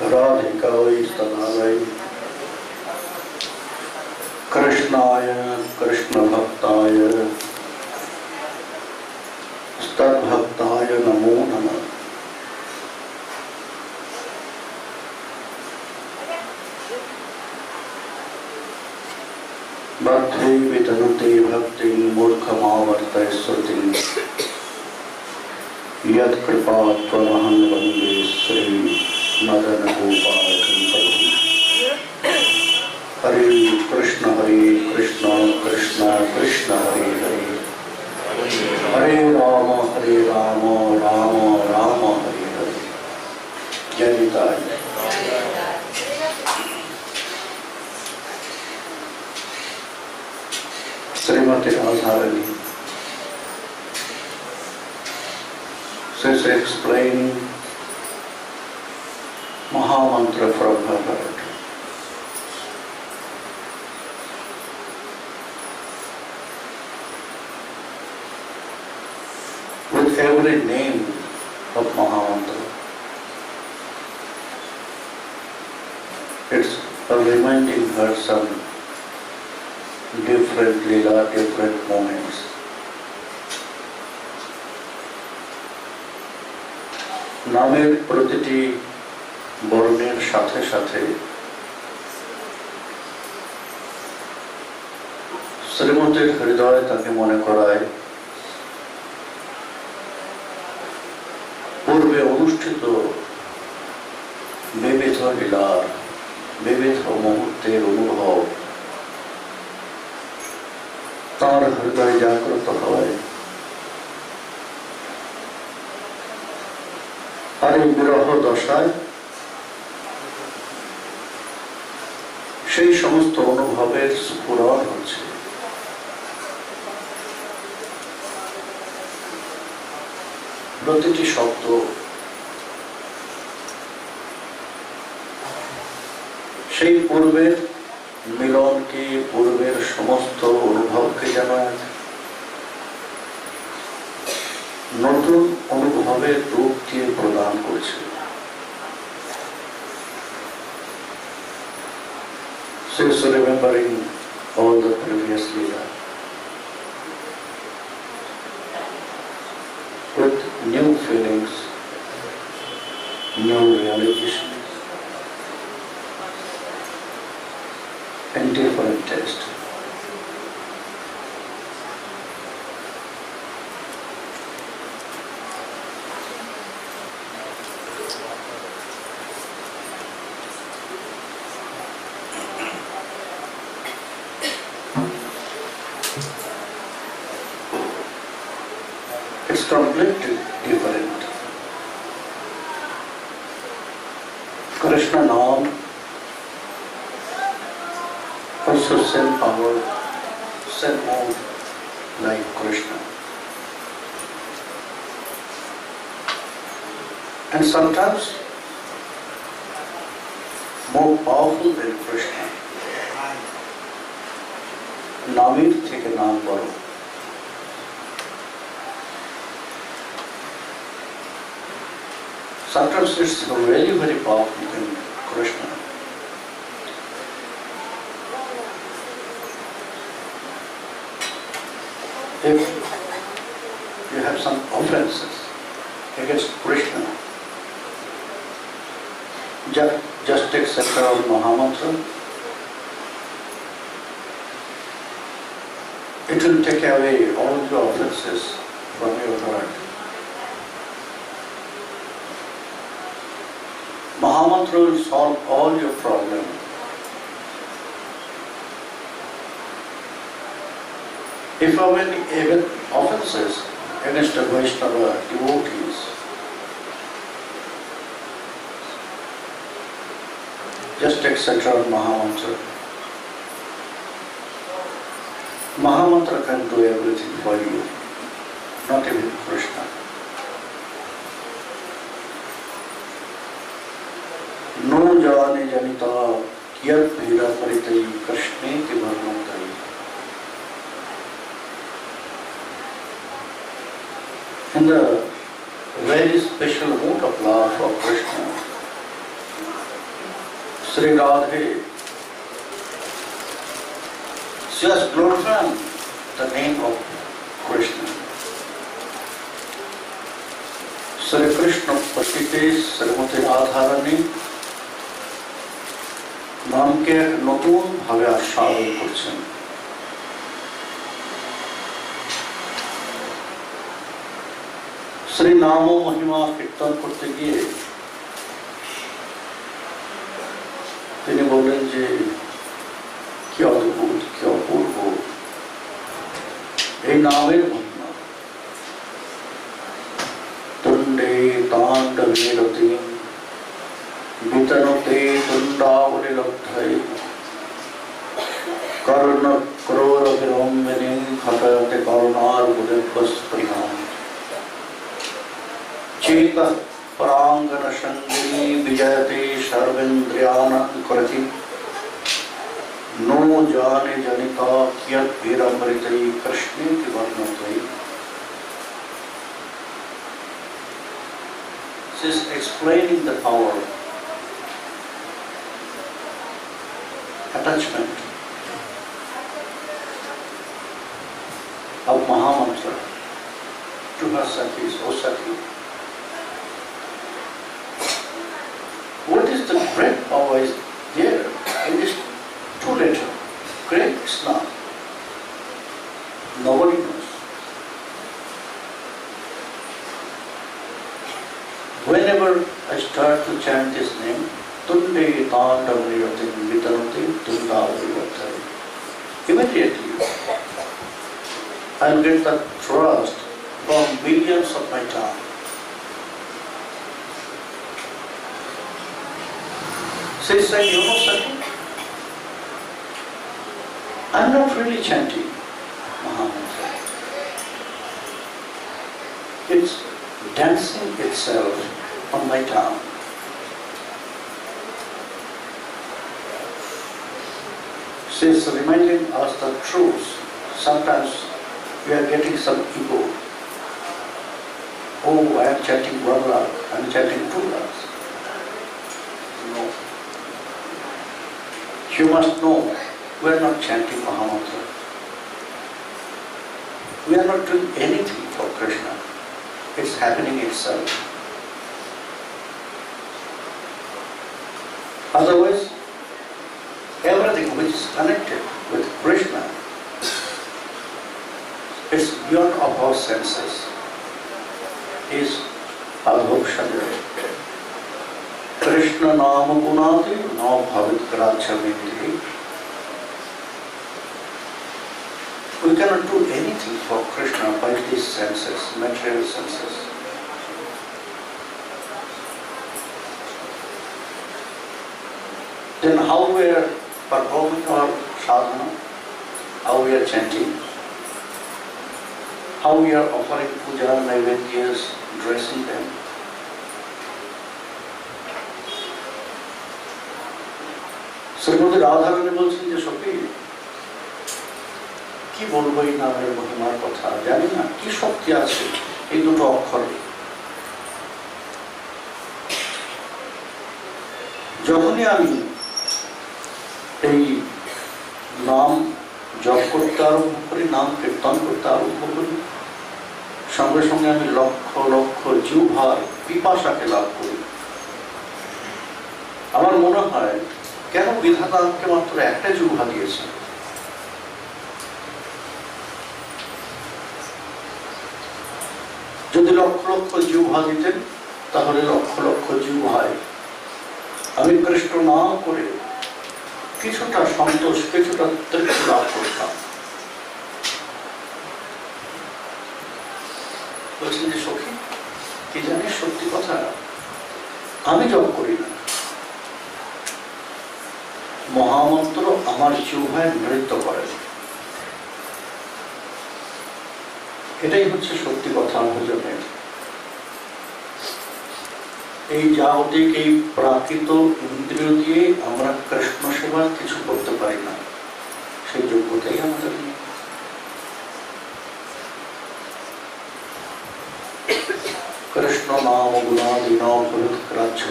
राधिकायै तदायै कृष्णाय कृष्णभक्ताय तद्भक्ताय नमो नमः। बद्धे वितनुते भक्तिं मूर्खमावर्तय श्रुतिं यत्कृपा त्वमहं वन्दे श्री मदन गोपाल प्रभु। हरे कृष्ण कृष्ण कृष्ण हरे हरे, हरे राम राम राम हरे हरे। जय Nitai. Shrimati Radharani says explaining Mahamantra from her heart. With every name of Mahamantra, it's reminding her some different lila, different moments. নামের প্রতিটি বর্ণের সাথে সাথে শ্রীমতীর হৃদয় তাকে মনে করায় পূর্বে অনুষ্ঠিত বিবিধ লীলার বিবিধ মুহূর্তের অনুভব তার হৃদয় জাগ্রত হয়। আর এই বিরহ দশায় সেই সমস্ত অনুভবের স্ফুরণ হচ্ছে। প্রতিটি শব্দ সেই পূর্বের মিলনকে, পূর্বের সমস্ত অনুভবকে যেন নতুন অনুভবের রূপ দিয়ে প্রদান করছে। She is remembering all the previous Leela with new feelings, new realizations, and different taste. It's completely different. Krishna Naam also send power, send more like Krishna. And sometimes more powerful than Krishna. Namir theke naam baro. Sometimes it's really very powerful than Krishna. If you have some offenses against Krishna, just take center of Mahamantra. It will take away all your offenses from your heart. Mahamantra will solve all your problems. If you have any even offenses against the Vaishnava devotees, just take center on Mahamantra. Mahamantra can do everything for you, not even Krishna. No jane janita kiyat bheda paritai Krishne ti varnotai. In the very special mood of love for Krishna, Sri Radhe, she has glorified the name of Krishna. Sri Krishna Patite Srimati Radharani নামকে নতুন ভাবে আস্বাদন করছেন। শ্রী নাম ও মহিমা কীর্তন করতে গিয়ে তিনি বললেন যে কি অদ্ভুত, কি অপূর্ব এই নামের মহিমা। তুণ্ডে তাণ্ডবে রতিম বিতনতে তুণ্ডাবলীলব্ধয়ে কর্ণ ক্রোর বিরম্বিনী ঘটয়তে করুণার্বুদস্পৃহাম চেত পরাঙ্গন সঙ্গী বিজয়তে সর্বেন্দ্রিয়ানকরতি नो जाने जनिता कियत् वीरामृतै कृष्णे वर्णतै। She is explaining the power, attachment of Mahamantra to her Sakhis. O Sakhi, what is the great power is there in this two-letter, Krishna? Nobody knows. Whenever I start to chant this name, Tunde Tandavaniyatim Vitanati Tundavaniyatim, immediately I'll get the trust from billions of my tongue. She said, you know something? I'm not really chanting Mahamantra. It's dancing itself on my tongue. She's reminding us the truth. Sometimes we are getting some ego. Oh, I am chanting 1 lakh, I am chanting 2 lakhs. No. You must know, we are not chanting Mahamantra. We are not doing anything for Krishna. It's happening itself. Otherwise, everything which is connected with Krishna is beyond of our senses, is abhokshanya. Krishna nama gunati na bhavit grachamiti. We cannot do anything for Krishna by these senses, material senses. Then how we are performing our sadhana, how we are chanting, how we are offering puja, naivedyas, dressing them. Srimati Radharani বলছেন যে সখী, কি বলবো এই নামের মহিমার কথা, জানি না কি শক্তি আছে এই দুটো অক্ষরে। যখনই আমি এই নাম জপ করতে আরম্ভ করি, নাম কীর্তন করতে আরম্ভ করি, সঙ্গে সঙ্গে আমি লক্ষ লক্ষ জিহ্বার পিপাসাকে লাভ করি। আমার মনে হয় কেন বিধাতা আমাকে মাত্র একটা জিহ্বা দিয়েছে? যদি লক্ষ লক্ষ জিহ্বা দিতেন তাহলে লক্ষ লক্ষ জিহ্বায় আমি কৃষ্ণ নাম করে কিছুটা সন্তোষ, কিছুটা তৃপ্তি লাভ করতাম। বলছেন যে সখী, কি জানিস সত্যি কথা, আমি জপ করি না, মহামন্ত্র আমার জিহ্বায় নৃত্য করে। এটাই হচ্ছে সত্যি কথা ভজনের। এই জাগতিক এই প্রাকৃত ইন্দ্রিয় দিয়ে আমরা কৃষ্ণ সেবা কিছু করতে পারি না, সেই যোগ্যতাই আমাদের নেই। কৃষ্ণ নাম গুণাদিন গ্রাহ্য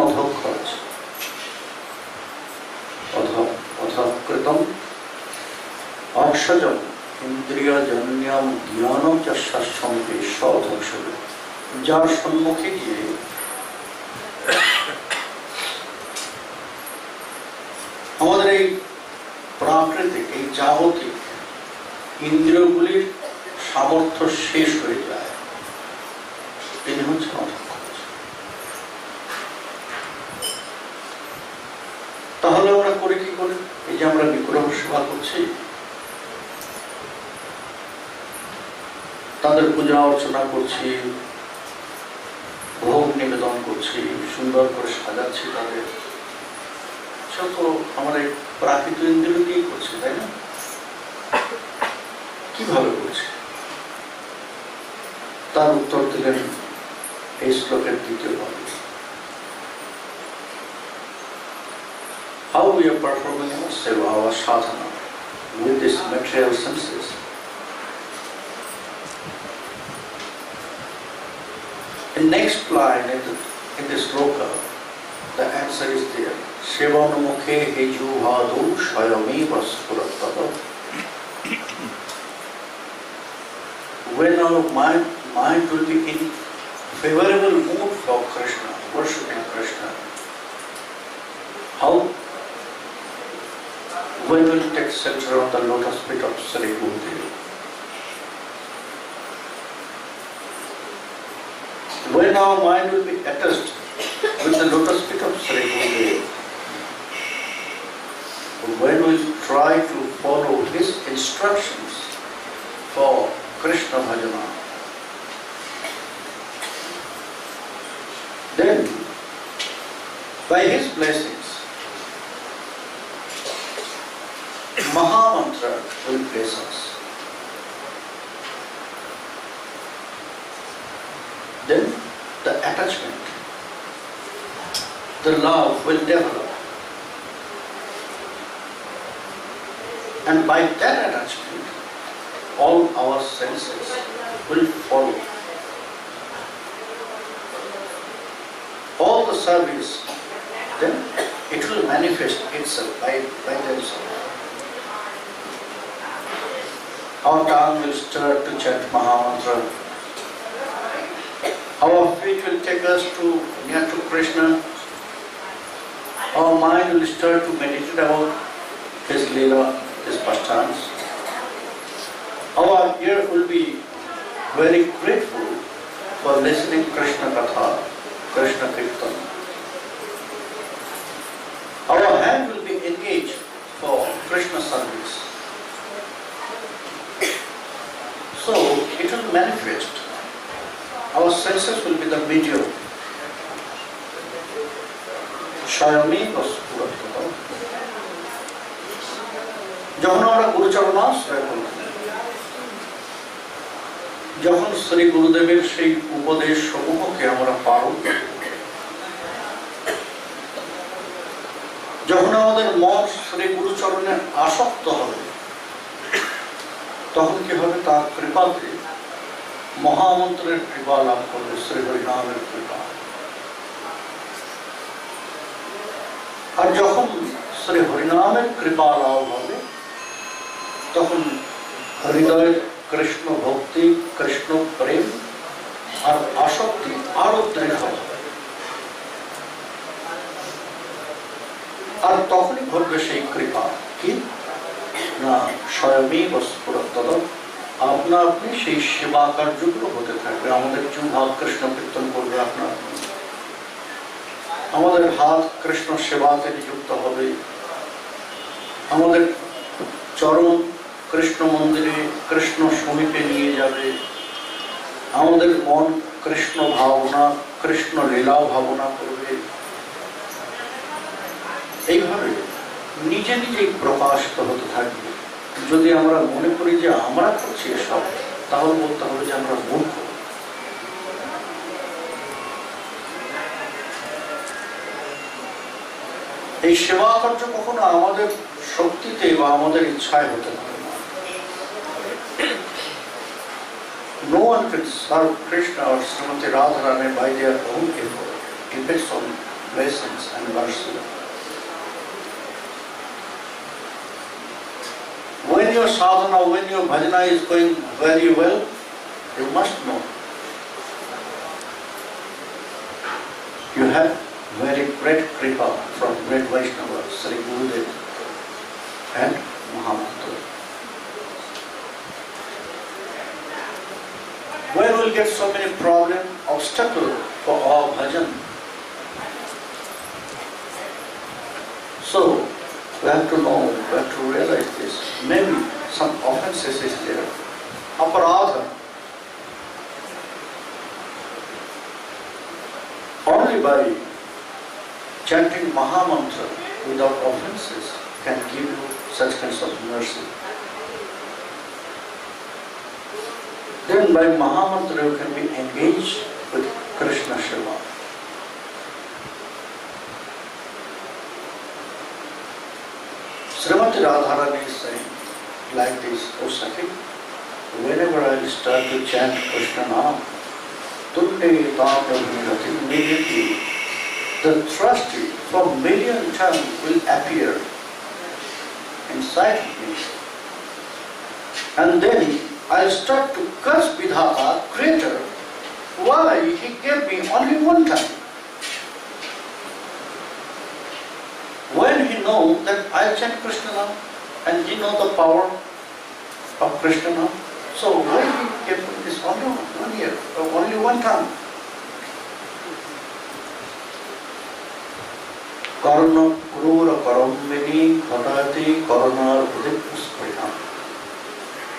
অধ্যক্ষ আছে। অধকৃতম অক্ষজম ইন্দ্রিয়জন্যম জ্ঞানম চ শাস্ত্রমপি সধর্ষবে, যার সম্মুখে গিয়ে আমাদের এই প্রাকৃতিক এই জাগতিক ইন্দ্রিয়গুলির সামর্থ্য শেষ হয়ে যায়, তিনি হচ্ছেন অধ্যক্ষ। তাহলে আমরা করি কি করে? এই যে আমরা বিগ্রহ সেবা করছি, তাদের পূজা অর্চনা করছি, ভোগ নিবেদন করছি, সুন্দর করে সাজাচ্ছি তাদের, সব তো আমরা এই প্রাকৃত ইন্দ্রিয় দিয়েই করছি, তাই না? কিভাবে করছি? তার উত্তর দিলেন এই শ্লোকের দ্বিতীয় ভাগে। How we are performing our seva, our sadhana with these material senses. In next line in this sloka, the answer is there. Sevanamukhe hejuvhadu swayameva spurattava. When our mind will be in favorable mood for Krishna, worshipping Krishna, how? When we will take shelter on the lotus feet of Sri Gurudev. When our mind will be attached with the lotus feet of Sri Gurudev, when we try to follow his instructions for Krishna bhajana, then by his blessings, Maha Mantra will bless us. Then the attachment, the love will develop. And by that attachment, all our senses will follow. All the service, then it will manifest itself by themselves. Our tongue will stir to chant Maha Mantra. Our feet will take us near to Krishna. Our mind will start to meditate about his Leela, his pastimes. Our ear will be very grateful for listening Krishna Katha, Krishna Kirtan. Our hand will be engaged for Krishna service. So it will manifest. Our senses will be the medium. Shayami Vaspurattava. যখন আমরা গুরুচরণাশ্রয় করব, যখন শ্রী গুরুদেবের সেই উপদেশ সমূহকে আমরা পালন করব, যখন আমাদের মন শ্রী গুরুচরণে আসক্ত হবে, তখন কি হবে? তার কৃপাতে মহামন্ত্রের কৃপা লাভ করবে, শ্রী হরিনামের কৃপা। আর যখন শ্রী হরিনামের কৃপা লাভ হবে, তখন হৃদয়ের কৃষ্ণ ভক্তি, কৃষ্ণ প্রেম আর আসক্তি আরো দৃঢ় হবে। আর তখনই ঘটবে সেই কৃপা কি না, স্বয়মেব স্ফুরত্তদ, আপনা আপনি সেই সেবা কার্যগুলো হতে থাকবে। আমাদের জিহ্বা কৃষ্ণ কীর্তন করবে আপনা আপনি, আমাদের হাত কৃষ্ণ সেবাতে নিযুক্ত হবে, আমাদের চরণ কৃষ্ণ মন্দিরে কৃষ্ণ সমীপে নিয়ে যাবে, আমাদের মন কৃষ্ণ ভাবনা, কৃষ্ণ লীলা ভাবনা করবে। এইভাবে নিজে নিজেই প্রকাশিত হতে থাকবে। যদি আমরা মনে করি যে আমরা করছি এসব, তাহলে বলতে হবে যে আমরা মূর্খ। এই সেবা কার্য কখনো আমাদের শক্তিতে বা আমাদের ইচ্ছায় হতে পারে না। No one can serve Krishna or Srimati Radharani by their own effort. It depends on blessings and mercy. When your sadhana, when your bhajana is going very well, you must know you have very great kripa from great Vaishnavas, Sri Gurudev and Mahamantra. When we will get so many problems, obstacles for our bhajan. So, we have to know, we have to realize this. Maybe some offenses is there. Aparadha. Only by chanting Mahamantra without offenses can give you such kinds of mercy. Then by Mahamantra you can be engaged with Krishna Shiva. Srimati Radharani is saying like this, O Sakhi, whenever I start to chant Krishna Nam, Tunde Tamravati, immediately the thrusty from million tongues will appear inside me. And then I'll start to curse Vidhata, Creator, why he gave me only one time. When he knows that I'll chant Krishna Nam and he knows the power of Krishna Nam, so why he gave me this only 1 year, or only one time? Karuna Krura Karambini Khatati Karuna Udipusprina.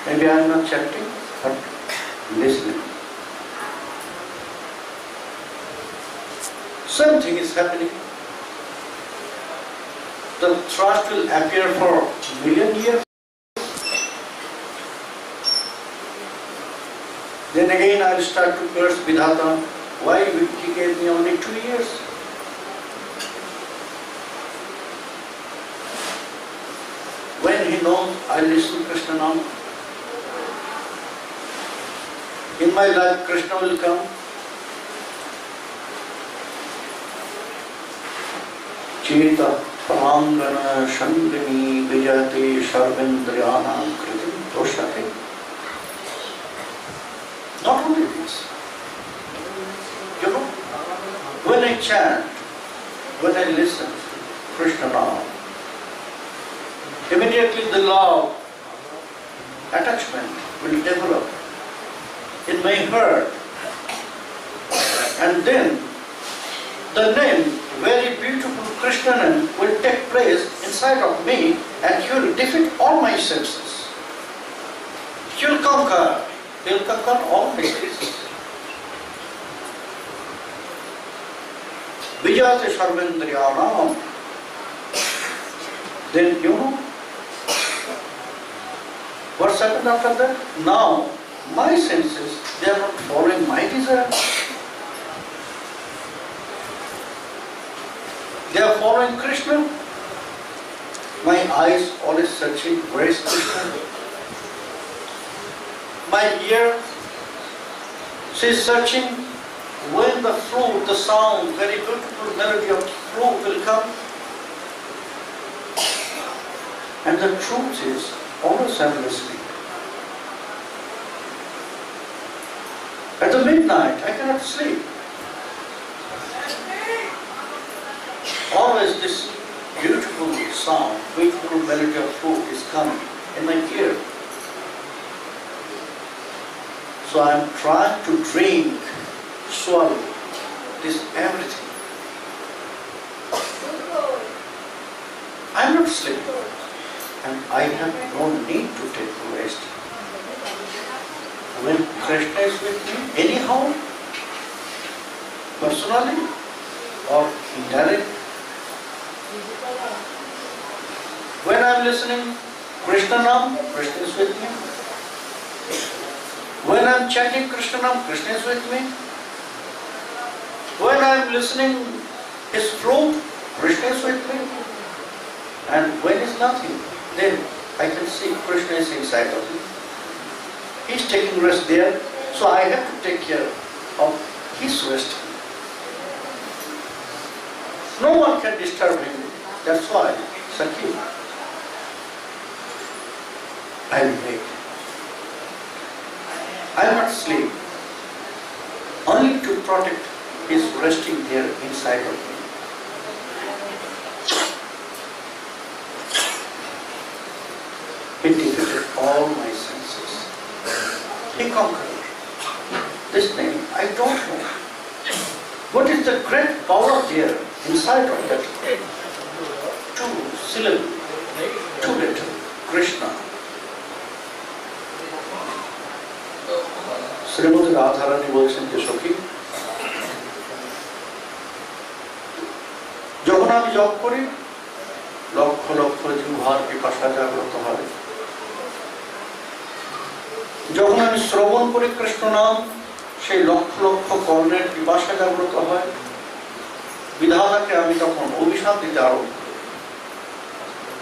Maybe I am not chanting, but listening. Same thing is happening. The trust will appear for million years. Then again I will start to curse Vidhata. Why he gave me only 2 years? When he knows I listen to Krishna Nam, in my life Krishna will come. Cheta Prangana Shandini Vijate Sarvendriyana Kritim Doshate. Not only this. You know, when I chant, when I listen to Krishna Nam, immediately the love, attachment will develop in my heart. And then the name, very beautiful Krishna name, will take place inside of me and he will defeat all my senses. He will conquer all my senses. Vijate Sarvendriyanam. Then you know what's happened after that? Now my senses, they are not following my desire. They are following Krishna. My eyes always searching, where is Krishna? My ear, she is searching when the flute, the sound, very beautiful melody of flute will come. And the truth is, always I am listening. At the midnight, I cannot sleep. Always this beautiful sound, beautiful melody of flute is coming in my ear. So I am trying to drink, swallow this everything. I am not sleeping. And I have no need to take rest. When Krishna is with me, anyhow, personally or indirectly, when I am listening Krishna Nam, Krishna is with me. When I am chanting Krishna Nam, Krishna is with me. When I am listening his flute, Krishna is with me. And when is nothing, then I can see Krishna is inside of me. He is taking rest there, so I have to take care of his rest. No one can disturb him. That's why, Sakhi, I'll wait. I'll not sleep. Only to protect his resting there inside of me. He defeated all my senses. He conquered. This name, I don't know. What is the great power there inside of that two syllable, two letter, Krishna? Shrimati Radharani বলছেন যে সখী, যখন আমি জপ করি লক্ষ লক্ষ জিহ্বার পিপাসা জাগ্রত হয়। যখন আমি শ্রবণ করি কৃষ্ণ নাম, সেই লক্ষ লক্ষ কর্ণের পিপাসা জাগ্রত হয়। বিধাতাকে আমি তখন অভিশাপ দিতে আরম্ভ করি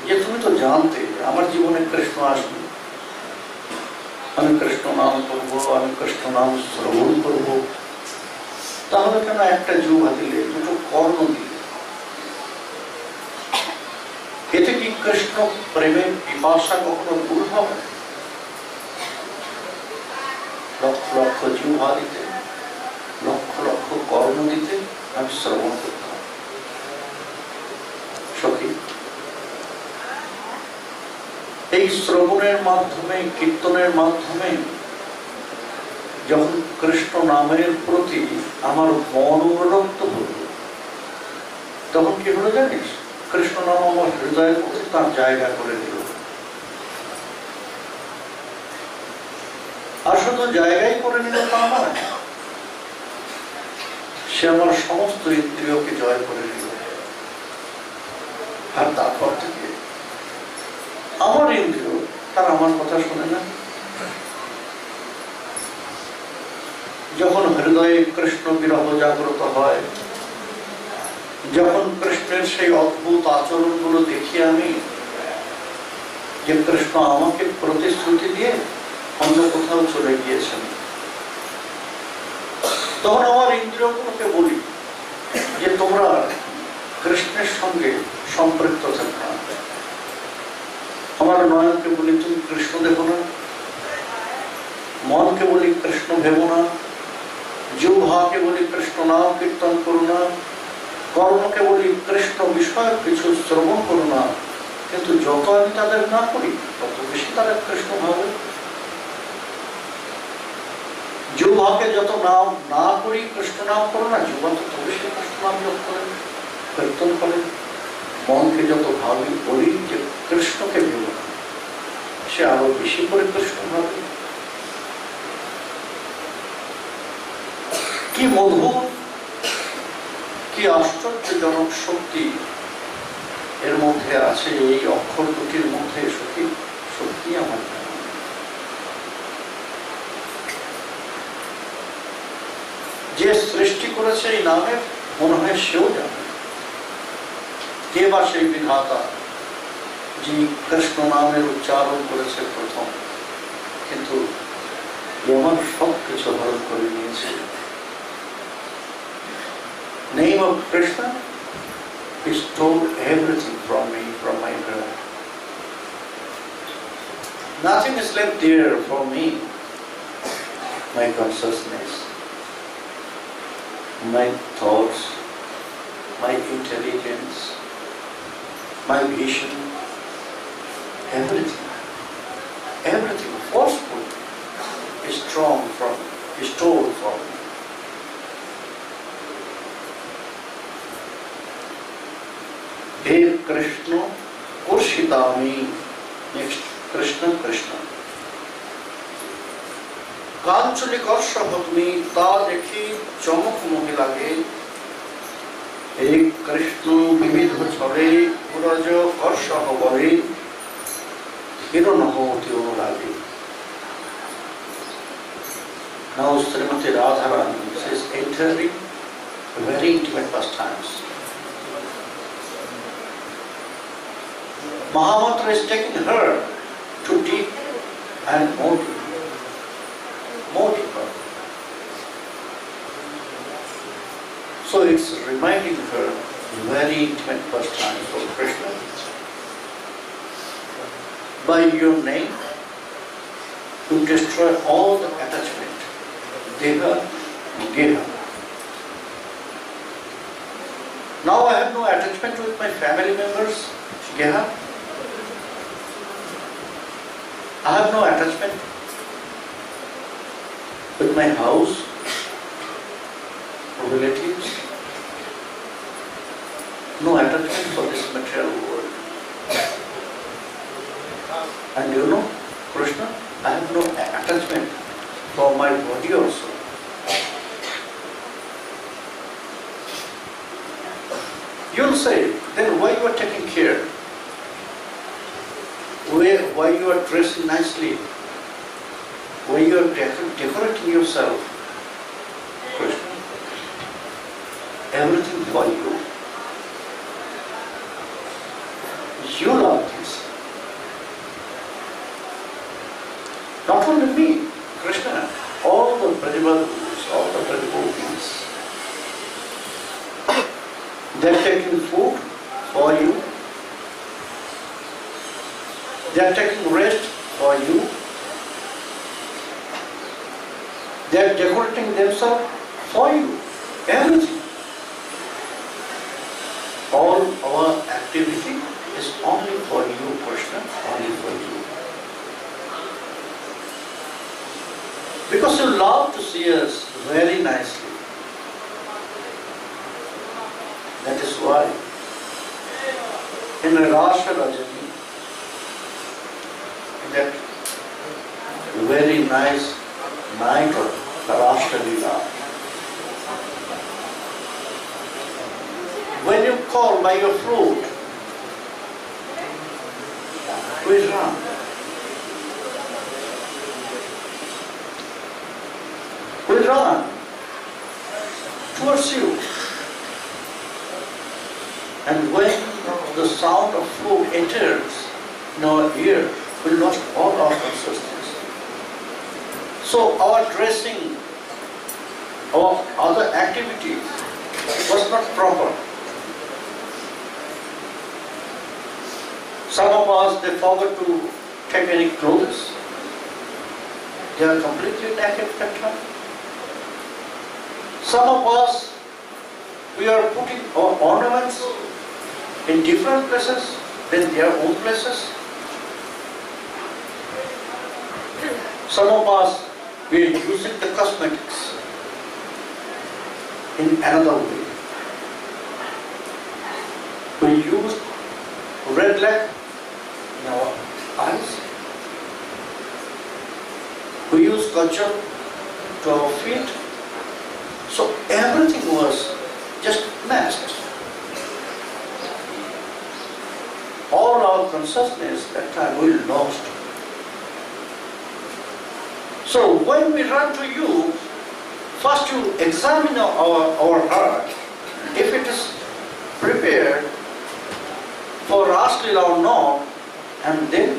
যে তুমি তো জানতে আমার জীবনে কৃষ্ণ আসবে, আমি কৃষ্ণ নাম করবো, আমি কৃষ্ণ নাম শ্রবণ করব, তাহলে কেন একটা জিহ্বা দিলে, দুটো কর্ণ দিলে? এতে কি কৃষ্ণ প্রেমের পিপাসা কখনো দূর হবে? লক্ষ লক্ষ জিহ্বা দিতে, লক্ষ লক্ষ কর্ণ দিতে আমি শ্রবণ করতাম। সখী, এই শ্রবণের মাধ্যমে, কীর্তনের মাধ্যমে যখন কৃষ্ণ নামের প্রতি আমার মন অনুরক্ত হল, তখন কি হলো জানিস? কৃষ্ণ নাম আমার হৃদয়ের মধ্যে তার জায়গা করে দিল। আর শুধু জায়গায় করে নিল তা নয়, সে আমার সমস্ত ইন্দ্রিয়কে জয় করে নিল। আর তারপর থেকে আমার ইন্দ্রিয় তার আমার কথা শোনে না। যখন হৃদয়ে কৃষ্ণ বিরহ জাগ্রত হয়, যখন কৃষ্ণের সেই অদ্ভুত আচরণগুলো দেখি আমি, যে কৃষ্ণ আমাকে প্রতিশ্রুতি দিয়ে অন্য কোথাও চলে গিয়েছেন, তখন আমার ইন্দ্রিয়গুলোকে বলি যে তোমরা কৃষ্ণের সঙ্গে সম্পৃক্ত থাকবে। আমার নয়নকে বলি তুমি কৃষ্ণ দেখো না, মনকে বলি কৃষ্ণ ভেবো না, জিহ্বাকে বলি কৃষ্ণ নাম কীর্তন করো না, কর্মকে বলি কৃষ্ণ বিষয়ক কিছু শ্রবণ করো না। কিন্তু যত আমি তাদের না করি, তত বেশি তারা কৃষ্ণ ভাবে। জিহ্বাকে যত নাম না করি, কৃষ্ণ নাম করো না, জিহ্বা তত বেশি কৃষ্ণ নাম জপ করেন, কীর্তন করেন। মনকে যত ভাবি বলি যে কৃষ্ণকে ভেবো না, সে আরো বেশি করে কৃষ্ণ ভাবে। কি মধুর, কি আশ্চর্যজনক শক্তি এর মধ্যে আছে, এই অক্ষর দুটির মধ্যে। সত্যি সত্যি আমার যে সৃষ্টি করেছে এই নামের, মনে হয় সেও জানে। কে বা সেই বিধাতা যিনি কৃষ্ণ নামের উচ্চারণ করেছে প্রথম, কিন্তু আমার সব কিছু হরণ করে নিয়েছে। Name of Krishna is stole everything from me, from my heart. Nothing is left there for me. My consciousness, my thoughts, my intelligence, my vision, everything forceful is stolen from me. हे कृष्ण कुर्षितामी, next Krishna Krishna कांचुली कर्ष भूमि ता देखी चमक मोहे लागे। हे कृष्ण विविध छले पुरज कर्ष हबरे हिरण होती लागे। Now Srimati Radharani is entering very intimate pastimes. Mahamantra is taking her to deep and more deeper. So it's reminding her very intimate personality for Krishna. By your name, to destroy all the attachment, Deha, Geha. Now I have no attachment with my family members, Geha. I have no attachment with my house, relatives, no attachment for this material world. And you know, Krishna, I have no attachment for my body also. You'll say, then why you are taking care? Why you are dressing nicely? Why you are decorating yourself? Krishna, everything for you. You love this. Not only me, Krishna, all the Brajavadis, all the Brajavadis. They are taking food for you. They are taking rest for you. They are decorating themselves for you. Everything. All our activity is only for you, Krishna, only for you. Because you love to see us very nicely. That is why in Radharani, that very nice night of Radharani, when you call by your flute, we run. We run towards you. And when the sound of flute enters in our ear, we lost all our consciousness. So our dressing, our other activities was not proper. Some of us, they forgot to take any clothes. They are completely naked at that time. Some of us, we are putting our ornaments in different places than their own places. Some of us, we are using the cosmetics in another way. We use red light in our eyes. We use kajal to our feet. So everything was just masked. All our consciousness that time we lost. So when we run to you, first you examine our heart, if it is prepared for Raslila or not, and then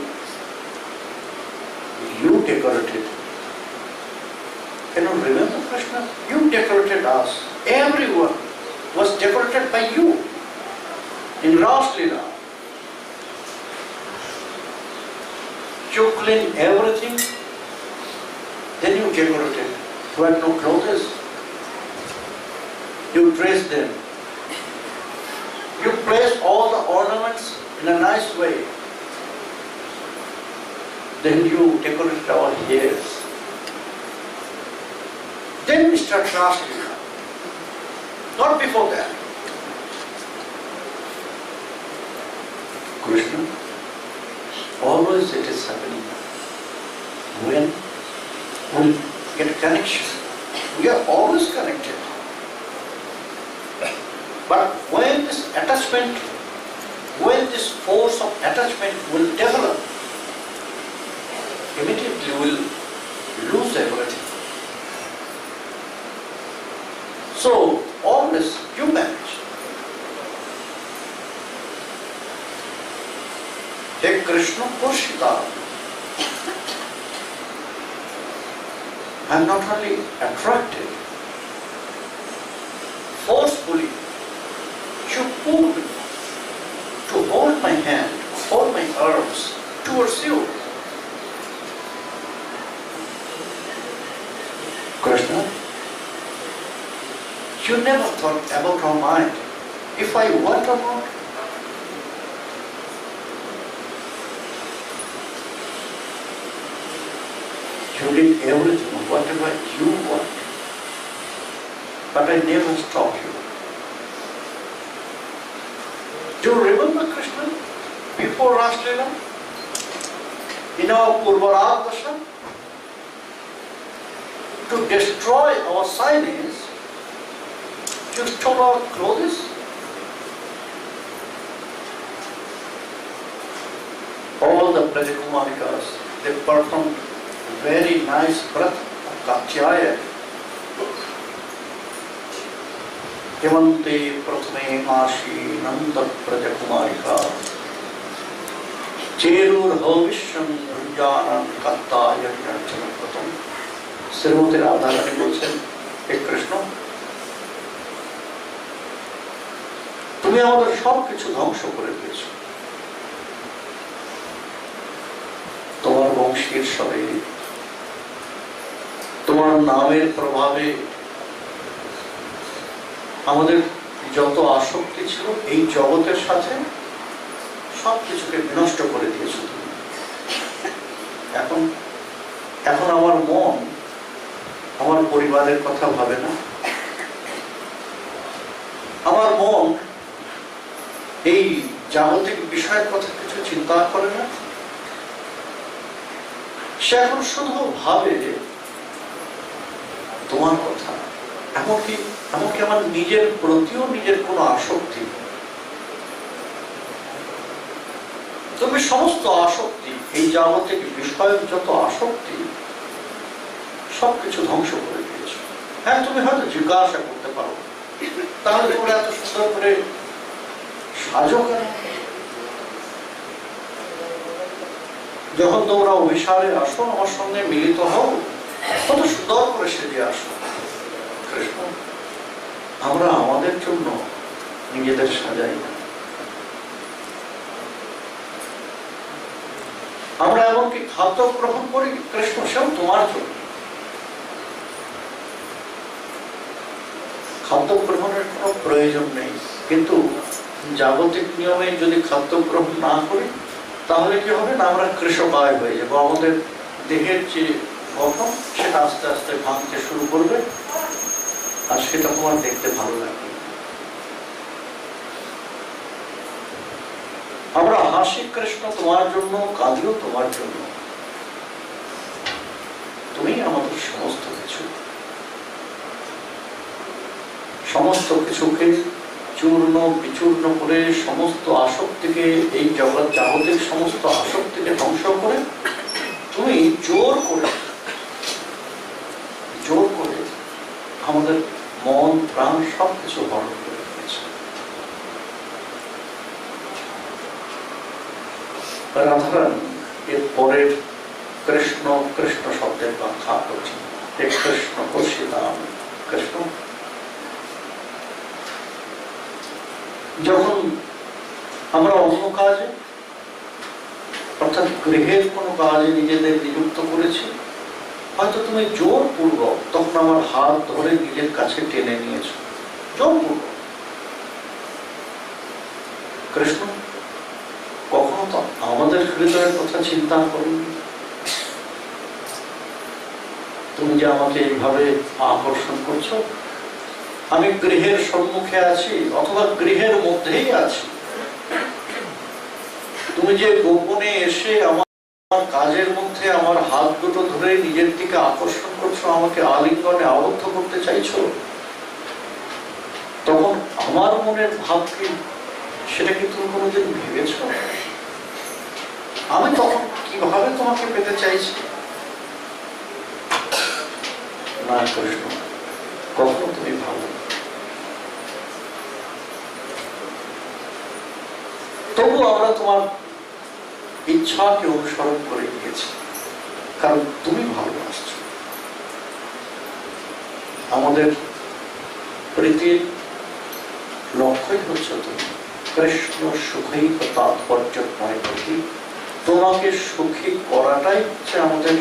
you decorate it. Can you remember, Krishna? You decorated us. Everyone was decorated by you in Raslila. You clean everything, then you decorated. You had no clothes. You dress them. You place all the ornaments in a nice way. Then you decorate our hairs. Then we start Raslila. Not before that. Krishna, always it is happening. When we get a connection, we are always connected. But when this attachment, when this force of attachment will develop, immediately we will lose everything. So, always you manage. Hey Krishna Pushita, I am not only attracted, forcefully, you towards you. Krishna, you never thought about our mind. If I want or not, you did everything, whatever you want. But I never stopped you. Do you remember Krishna? Before Raslila, in our Purvaragdasha, to destroy our silence, you stole our clothes. All the Brajakumarikas, they performed very nice breath of Katyaya. Hemante prathame ashi nanda Brajakumarika Cherur hovisham rujana kattaya yarchanapatam. Srimati Radharani বলছেন, হে কৃষ্ণ, তুমি আমাদের সব কিছু ধ্বংস করে দিয়েছো। তোমার বংশের সবে, তোমার নামের প্রভাবে আমাদের যত আসক্তি ছিল এই জগতের সাথে সব কিছুকে বিনষ্ট করে দিয়েছো তুমি। এখন এখন আমার মন আমার পরিবারের কথা ভাবে না, আমার মন এই জাগতিক বিষয়ের কথা কিছু চিন্তা করে না। সে এখন শুধু ভাবে তোমার কথা। এমনকি আমার নিজের প্রতিও নিজের কোনো আসক্তি, তুমি সমস্ত আসক্তি, এই জাগতিক বিষয়ের যত আসক্তি সবকিছু ধ্বংস করে দিয়েছো। হ্যাঁ, তুমি হয়তো জিজ্ঞাসা করতে পারো, তাহলে তোমরা এত সুন্দর করে সাজো কেন? যখন তোমরা অভিসারে আসো, আমার সঙ্গে মিলিত হও, কত সুন্দর করে সেজে আসো। কৃষ্ণ, আমরা আমাদের জন্য নিজেদের সাজাই না, আমরা এমনকি খাদ্য গ্রহণ করি কৃষ্ণ সেও তোমার জন্য। খাদ্য গ্রহণের কোনো প্রয়োজন নেই, কিন্তু জাগতিক নিয়মে যদি খাদ্য গ্রহণ না করি তাহলে কি হবে না, আমরা কৃষকায় হয়ে যাবো। আমাদের দেহের যে গঠন সেটা আস্তে আস্তে ভাঙতে শুরু করবে, আর সেটা তোমার দেখতে ভালো লাগবে। আমরা হাসি কৃষ্ণ তোমার জন্য, কাঁদিও তোমার জন্য। তুমি আমাদের সমস্ত কিছু, সমস্ত কিছুকে চূর্ণ বিচূর্ণ করে, সমস্ত আসক্তিকে, এই জগৎ জাগতিক সমস্ত আসক্তিকে ধ্বংস করে তুমি জোর করে আমাদের মন প্রাণ সবকিছু হরণ করে দিয়েছে। রাধারানী এর পরের কৃষ্ণ কৃষ্ণ শব্দের ব্যাখ্যা করছেন, হে কৃষ্ণ কৌশিদাম। কৃষ্ণ, যখন আমরা অন্য কাজে অর্থাৎ গৃহের কোনো কাজে নিজেদের নিযুক্ত করেছি, হয়তো তুমি জোরপূর্বক তখন আমার হাত ধরে নিজের কাছে টেনে নিয়েছো, জোরপূর্বক। কৃষ্ণ, কখনো তো আমাদের হৃদয়ের কথা চিন্তা করনি। তুমি যে আমাকে এইভাবে আকর্ষণ করছো, আমি গৃহের সম্মুখে আছি অথবা গৃহের মধ্যেই আছি, তুমি যে গোপনে এসে আমার কাজের মধ্যে আমার হাত দুটো ধরে নিজের দিকে আকর্ষণ করছো, আমাকে আলিঙ্গনে আবদ্ধ করতে চাইছো, তখন আমার মনের ভাব কি, সেটা কি তুমি কোনোদিন ভেবেছো? আমি তখন কিভাবে তোমাকে পেতে চাইছি? না কৃষ্ণ, কখনো তুমি ভাবো। তবু আমরা তোমার ইচ্ছাকে অনুসরণ করে গিয়েছি, কারণ তুমি ভালোবাসছো। আমাদের প্রীতির লক্ষ্যই হচ্ছে তুমি। কৃষ্ণ সুখই তাৎপর্য নয় প্রতি, তোমাকে সুখী করাটাই হচ্ছে আমাদের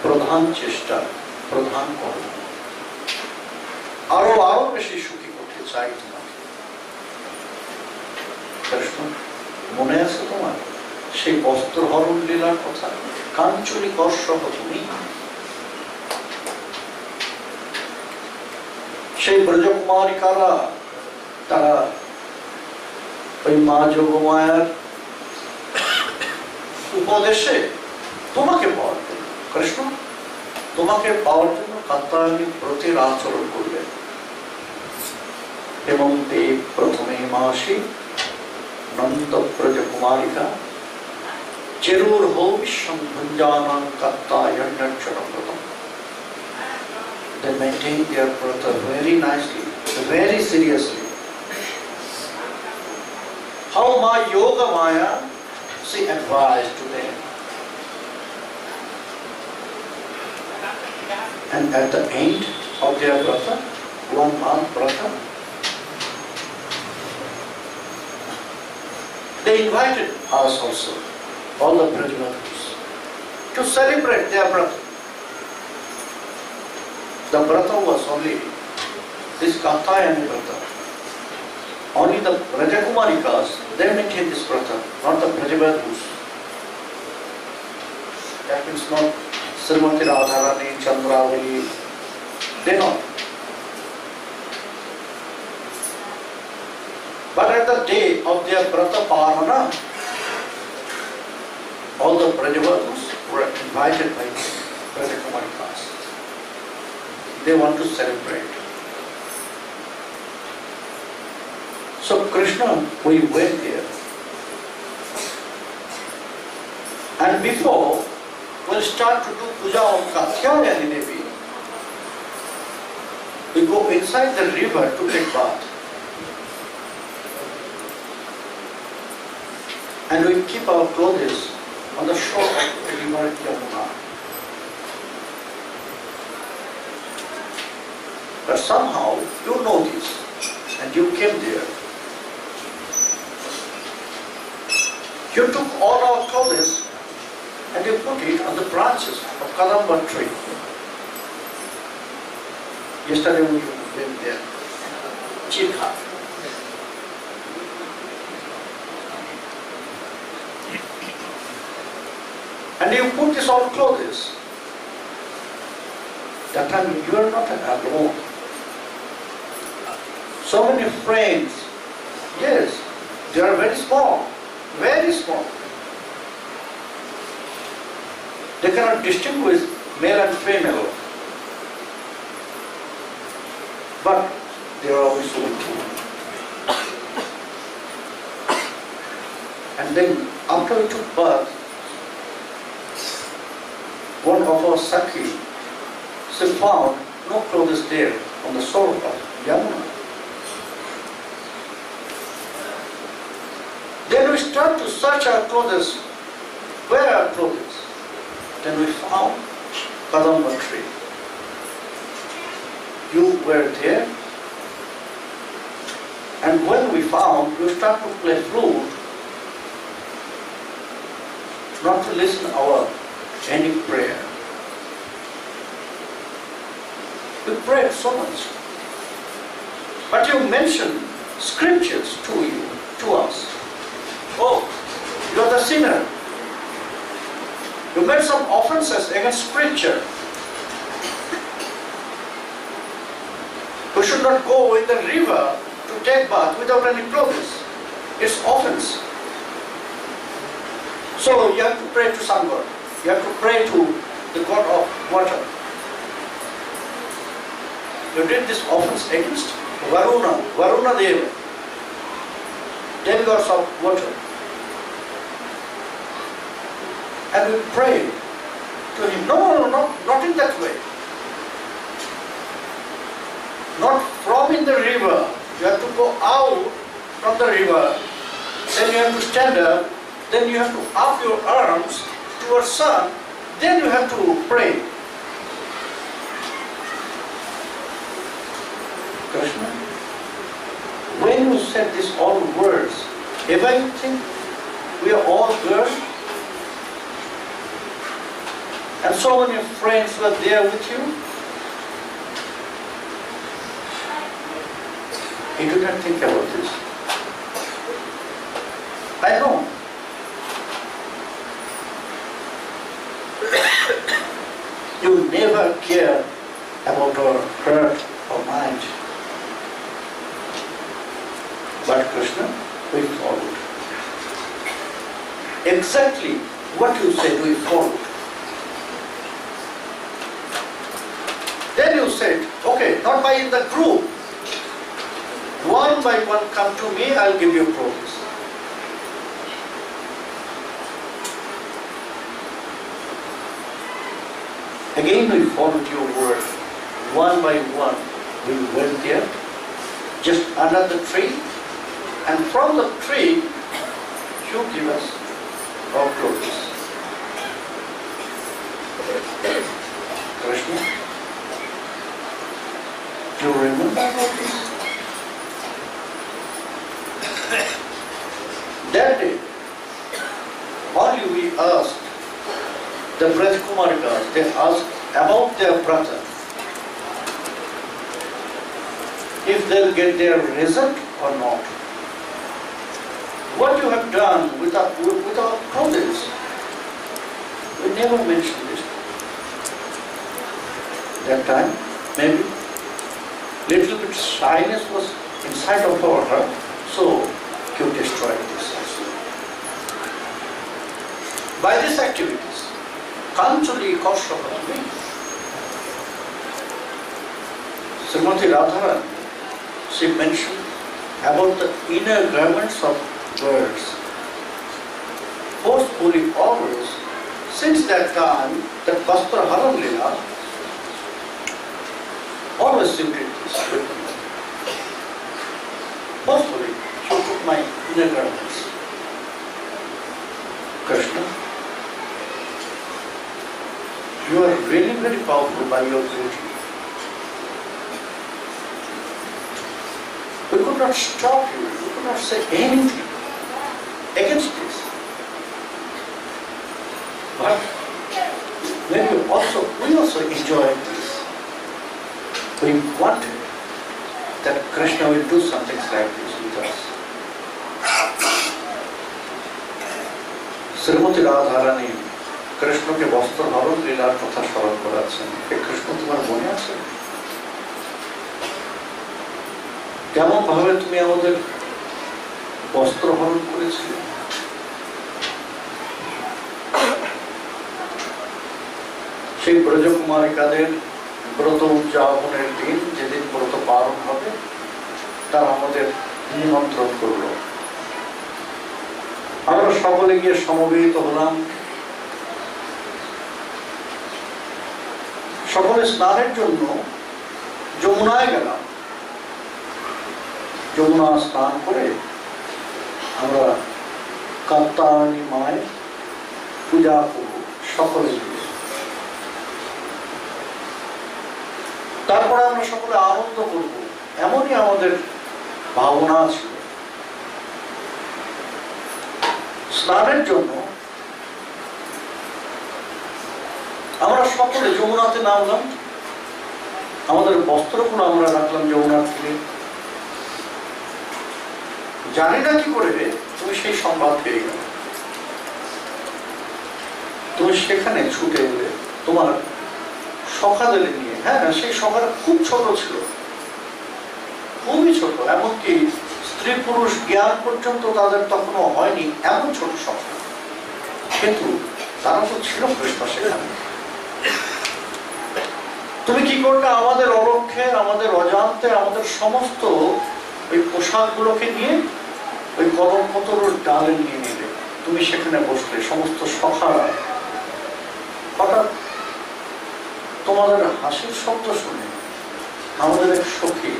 প্রধান চেষ্টা, প্রধান কর্ম। আরো আরো বেশি সুখী করতে চাই তোমাকে। কৃষ্ণ, মনে আছে তোমার সেই বস্ত্রহরণ লীলার কথা? কাঞ্চনী কর্ষক তুমি, সেই ব্রজকুমারিকারা তারা ওই মা যোগমায়ার উপদেশে তোমাকে পাওয়ার জন্য, কৃষ্ণ তোমাকে পাওয়ার জন্য কাত্যায়নী ব্রতের আচরণ করলেন। এবং প্রথমে মাসি নন্দ ব্রজকুমারিকা চেরুর হো বিশ্বং ভুঞ্জানাং কাত্যায়ন্যর্চনম ব্রতম। They maintain their brata very nicely, very seriously. How Ma Yoga Maya, she advised to them. And at the end of their brata, 1 month brata, they invited us also, all the Brajavatis, to celebrate their brata. The brata was only this Katyayani brata. Only the Brajakumarikas, they maintain this brata, not the Brajavatis. That means not Srimati Radharani, Chandravali, they not. But at the day of their brata parvana, all the Brajavatis were invited by the Brajakumarikas. They want to celebrate. So Krishna, we went there. And before we'll start to do puja of Katyayani Devi, we go inside the river to take bath. And we keep our clothes on the shore of the river Yamuna. But somehow you know this, and you came there. You took all our clothes and you put it on the branches of Kadamba tree. Yesterday we went there, Chilka. And you put this all clothes. That time you are not alone. So many friends, yes, they are very small, very small. They cannot distinguish male and female. But they are always with you. And then after we took bath, one of our Sakhi, she found no clothes there on the shore of Yamuna. Then we start to search our clothes. Where are clothes? Then we found Kadamba tree. You were there. And when we found, you start to play flute, not to listen our any prayer. We prayed so much. But you mentioned scriptures to you, to us. Oh, you are the sinner. You made some offenses against scripture. We should not go in the river to take bath without any clothes. It's offense. So you have to pray to some God. You have to pray to the God of water. You did this offense against Varuna Deva, demigods of water. And we pray to him. No, not in that way. Not from in the river. You have to go out from the river. Then you have to stand up. Then you have to up your arms towards sun. Then you have to pray. Krishna, when you said these all words, if I think we are all girls, And so many friends were there with you. You do not think about this. I know. You never care about our heart or mind. But Krishna, we followed. Exactly what you said, we followed. Then you said, okay, not by in the group. One by one come to me, I'll give you progress. Again we followed your word. One by one we went there, just under the tree, and from the tree you give us our progress. Krishna, do you remember about this? That day, only we asked the Brajkumarikas, they asked about their brother, if they'll get their result or not. What you have done with our brothers, we never mentioned this. That time, maybe little bit shyness was inside of our heart, so you destroyed this also. By these activities, Kanchali Kaushapami, Srimati Radharani, she mentioned about the inner garments of birds. Forcefully always, since that time, that Vastra Haram Lila, always she did this with me. Forcefully, she took my inner garments. Krishna, you are really very powerful by your beauty. We could not stop you, we could not say anything against this. But maybe we also enjoyed this. We wanted that Krishna will do something like this with us. Srimati Radharani কৃষ্ণকে বস্ত্র হরণ লীলার কথা স্মরণ করাচ্ছেন। এই কৃষ্ণ তোমার মনে আছে? কেমন ভাবে তুমি আমাদের বস্ত্র হরণ করেছিলে? সেই ব্রজকুমারিকাদের ব্রত উদযাপনের দিন, যেদিন ব্রত পালন হবে, তারা আমাদের নিমন্ত্রণ করল। আমরা সকলে গিয়ে সমবেত হলাম। সকলে স্নানের জন্য যমুনায় গেলাম। যমুনা স্নান করে আমরা কাত্তায়নী মায়ের পূজা করব সকলে মিলে। তারপরে আমরা সকলে আনন্দ করব, এমনই আমাদের ভাবনা ছিল। স্নানের জন্য আমরা সকলে যমুনাতে নামলাম। আমাদের বস্ত্রগুলো আমরা রাখলাম যমুনার তীরে। জানি না কি করে তুমি সেই সংবাদ পেয়ে গেল। তুমি সেখানে ছুটে এলে তোমার সখাদের নিয়ে। হ্যাঁ, সেই সখারা খুব ছোট ছিল, খুবই ছোট, এমনকি স্ত্রী পুরুষ জ্ঞান পর্যন্ত তাদের তখনও হয়নি, এমন ছোট সখা। কিন্তু তারা তো ছিল কৃষ্ণ সেখানে। তুমি কি করলে? আমাদের অলক্ষ্যে, আমাদের অজান্তে, আমাদের সমস্ত ওই পোশাকগুলোকে নিয়ে ওই কলমপতরুর ডালে নিয়ে নিলে। তুমি সেখানে বসলে, সমস্ত সখারা। হঠাৎ তোমাদের হাসির শব্দ শুনে আমাদের এক সখী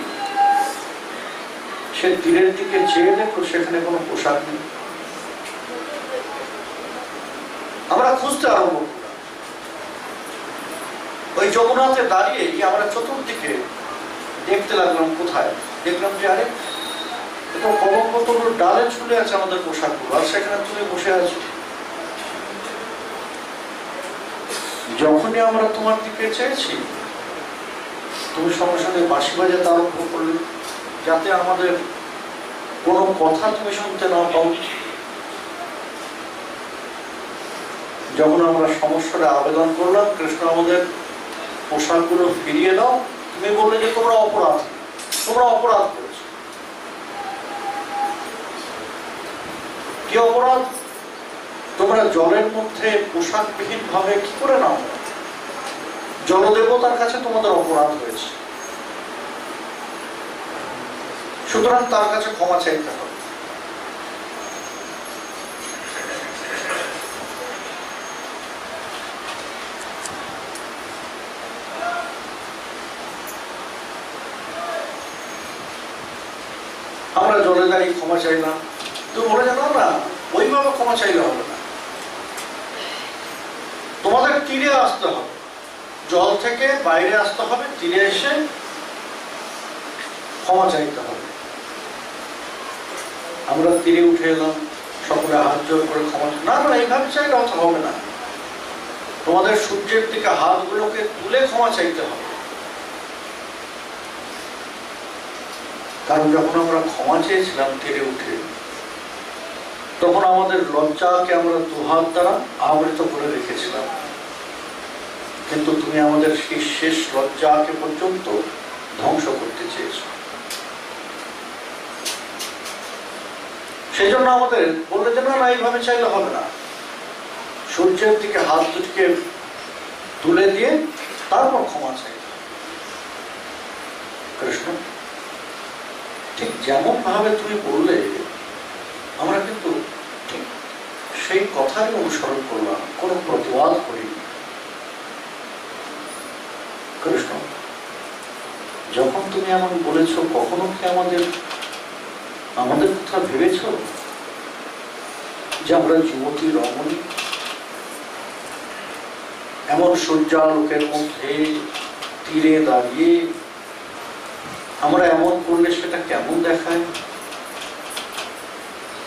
সে তীরের দিকে চেয়ে দেখো সেখানে কোনো পোশাক নেই। আমরা খুঁজতে আরম্ভ করলাম। ওই যমুনাতে দাঁড়িয়ে আমরা চতুর্দিকে দেখতে লাগলাম কোথায়। দেখলাম যে আরে এটা কলমপতরুর ডালে ঝুলে আছে আমাদের পোশাকগুলো, আর সেখানে তুমি বসে আছো। যখনই আমরা তোমার দিকে চেয়েছি, তুমি সঙ্গে সঙ্গে বাঁশি বাজাতে আরম্ভ করলে, যাতে আমাদের কোনো কথা তুমি শুনতে না পাও। যখন আমরা সমস্যাটা আবেদন করলাম, কৃষ্ণ আমাদের পোশাকগুলো ফিরিয়ে দাও, তুমি বললে যে তোমরা অপরাধ করেছো। কি অপরাধ? তোমরা জলের মধ্যে পোশাকবিহীন ভাবে কি করে নাও? জলদেবতার কাছে তোমাদের অপরাধ হয়েছে, সুতরাং তার কাছে ক্ষমা চাইতে হবে। আমরা জলে দাঁড়িয়ে ক্ষমা চাইলাম, তুমি বলে জানো না ওইভাবে ক্ষমা চাইলে হবে না, তোমাদের তীরে আসতে হবে, জল থেকে বাইরে আসতে হবে, তীরে এসে ক্ষমা চাইতে হবে। আমরা তীরে উঠে এলাম, সকলে হাত জোর করে ক্ষমা, না না এইভাবে চাইলে অত হবে না, তোমাদের সূর্যের দিকে হাতগুলোকে তুলে ক্ষমা চাইতে হবে। কারণ যখন আমরা ক্ষমা চেয়েছিলাম তীরে উঠে, তখন আমাদের লজ্জাকে আমরা দুহাত দ্বারা আবৃত করে রেখেছিলাম, কিন্তু তুমি আমাদের সেই শেষ লজ্জাকে পর্যন্ত ধ্বংস করতে চেয়েছ। সেই জন্য আমাদের বললে যে না এইভাবে চাইলে হবে না, সূর্যের দিকে হাত দুটিকে তুলে দিয়ে তারপর ক্ষমা চাই। কৃষ্ণ ঠিক যেমন ভাবে তুমি বললে, আমরা কিন্তু ঠিক সেই কথাই অনুসরণ করলাম, কোনো প্রতিবাদ করিনি। কৃষ্ণ যখন তুমি এমন বলেছ, কখনো কি আমাদের কথা ভেবেছ যে আমরা যুবতী রমণী এমন সূর্যালোকের মধ্যে তীরে দাঁড়িয়ে আমরা এমন করলে সেটা কেমন দেখায়?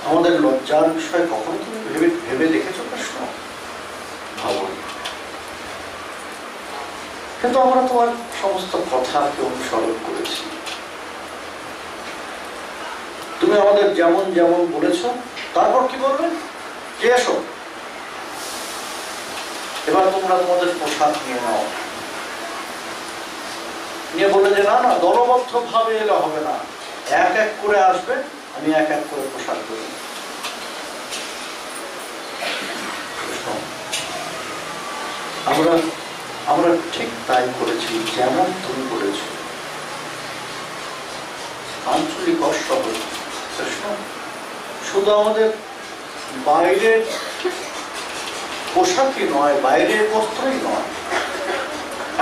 আমাদের লজ্জার বিষয় কখনো তুমি ভেবে দেখেছো কৃষ্ণ? ভাবনি। কিন্তু আমরা তোমার সমস্ত কথাকে অনুসরণ করেছি। তুমি আমাদের যেমন যেমন বলেছ, তারপর কি বলবে? যে এসো এবার তোমরা তোমাদের পোশাক নিয়ে নাও। নিয়ে বলে যে না না দলবদ্ধ ভাবে এলে হবে না, এক এক করে আসবে, আমি এক এক করে পোশাক দেব। আমরা ঠিক তাই করেছি, যেমন তুমি বলেছ। আঞ্চলিক অসহ কৃষ্ণ শুধু আমাদের বাইরের পোশাকই নয়, বাইরের বস্ত্রই নয়,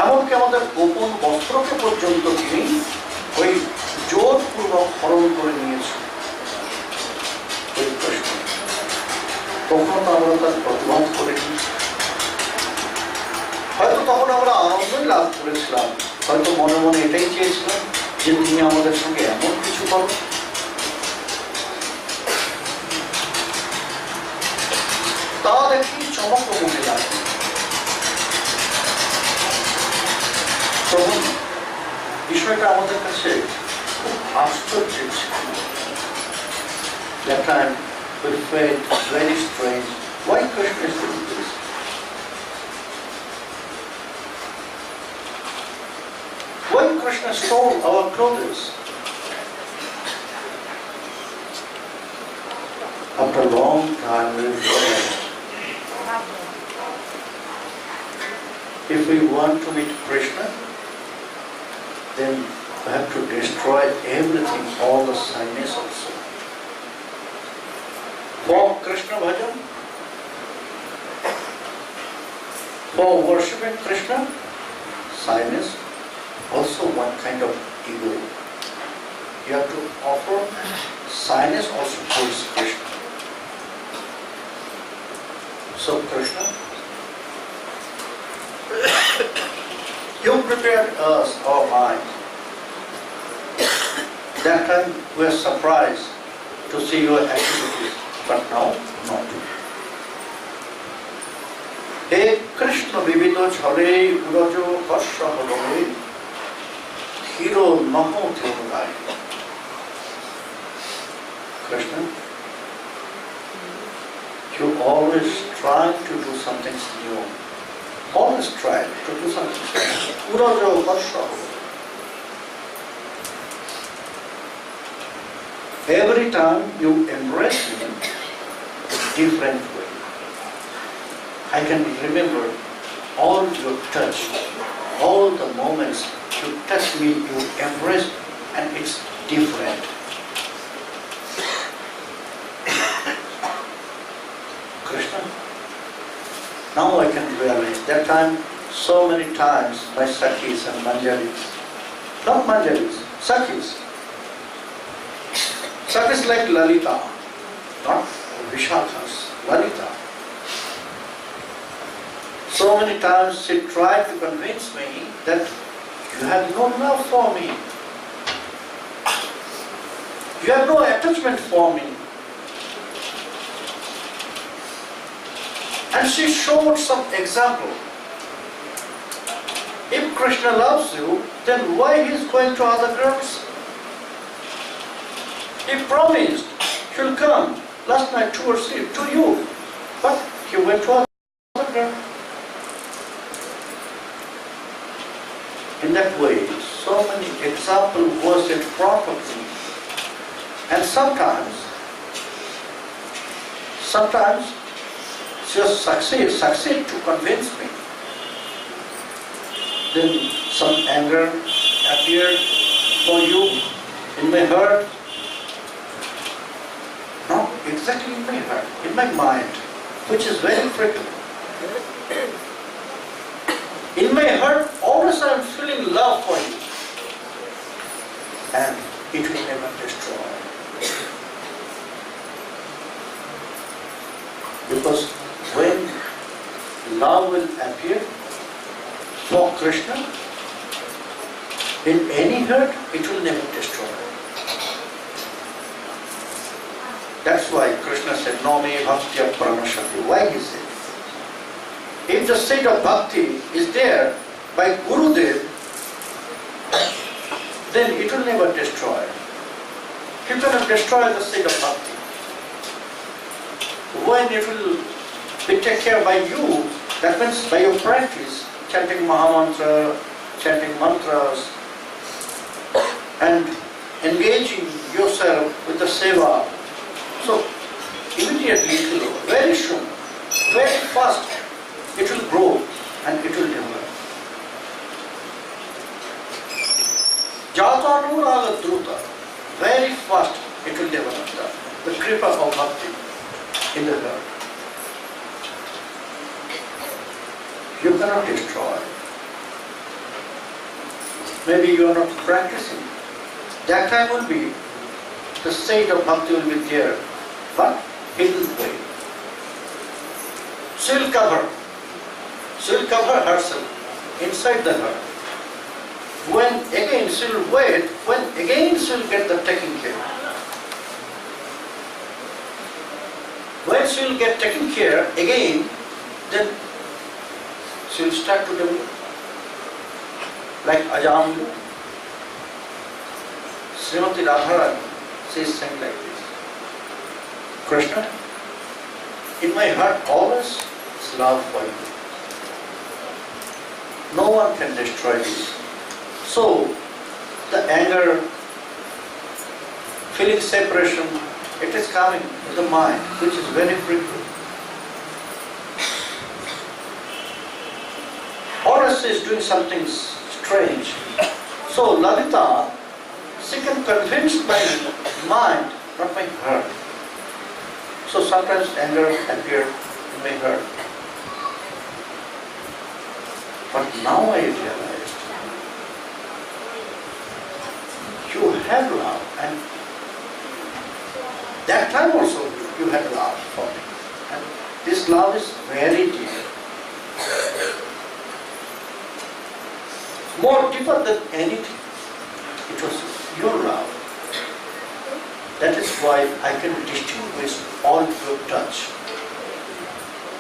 এমনকি আমাদের গোপন বস্ত্রকে পর্যন্ত তিনি ওই জোরপূর্বক হরণ করে নিয়েছে। তখন আমরা তার প্রতিবাদ করিনি। হয়তো তখন আমরা আনন্দই লাভ করেছিলাম, হয়তো মনে মনে এটাই চেয়েছিলাম যে তুমি আমাদের সঙ্গে এমন কিছু করো। তা দেখি চমক মনে লাগে। তখন বিষয়টা আমাদের কাছে খুব আশ্চর্যের ছিল। That time we felt very strange. Why Krishna is doing this? Why Krishna stole our clothes? After a long time we realized, if we want to meet Krishna, then we have to destroy everything, all the shyness also. For Krishna bhajan, for worshipping Krishna, shyness, also one kind of ego. You have to offer shyness also towards Krishna. So Krishna, you prepared us, our mind. That time we are surprised to see your activities, but now not. হে কৃষ্ণ বিবিধ ছলে উরজ কর্ষ হলে ধীর নহ ধীরায়। Krishna, you always try to do something new. Always try to do something new. Uraja varsha. Every time you embrace me in a different way. I can remember all your touch, all the moments you touch me, you embrace, and it's different. Krishna, now I can realize that time so many times my Sakhis and Manjalis, not Manjalis, Sakhis. Sakhis like Lalita, not Vishakhas, Lalita. So many times she tried to convince me that you have no love for me. You have no attachment for me. And she showed some example. If Krishna loves you, then why he is going to other girls? He promised he will come last night towards you, to you, but he went to other girl. In that way, so many examples was in front of me. And sometimes she succeed to convince me. Then some anger appeared for you in my heart. Not exactly in my heart, in my mind, which is very frequent. In my heart, always I am feeling love for you. And it will never destroy. Because when love will appear for Krishna, in any hurt, it will never destroy. That's why Krishna said, "No me bhaktya paramashati." Why he said? If the state of bhakti is there by Gurudev, then it will never destroy. You cannot destroy the state of bhakti. When it will be taken care by you, that means by your practice, chanting Mahamantra, chanting mantras, and engaging yourself with the seva. So immediately it will, very soon, very fast, it will grow and it will develop. Jata anuraga druta, very fast it will develop the kripa of bhakti in the heart. You cannot destroy. Maybe you are not practicing. That time will be, the state of bhakti will be there, but hidden way. She will cover herself inside the heart. When again she will wait, when again she will get the taken care. When she will get taken care again, then she will start to develop. Like Ajamila, Srimati Radharani, she is saying like this: Krishna, in my heart always is love for you. No one can destroy this. So, the anger, feeling separation, it is coming to the mind, which is very frequent. Or she is doing something strange. So, Lalita, she can convince my mind, not my heart. So, sometimes anger appears in my heart. But now I realized you have love, and that time also you had love for me. And this love is very deep. More deeper than anything. It was your love. That is why I can distinguish all your touch.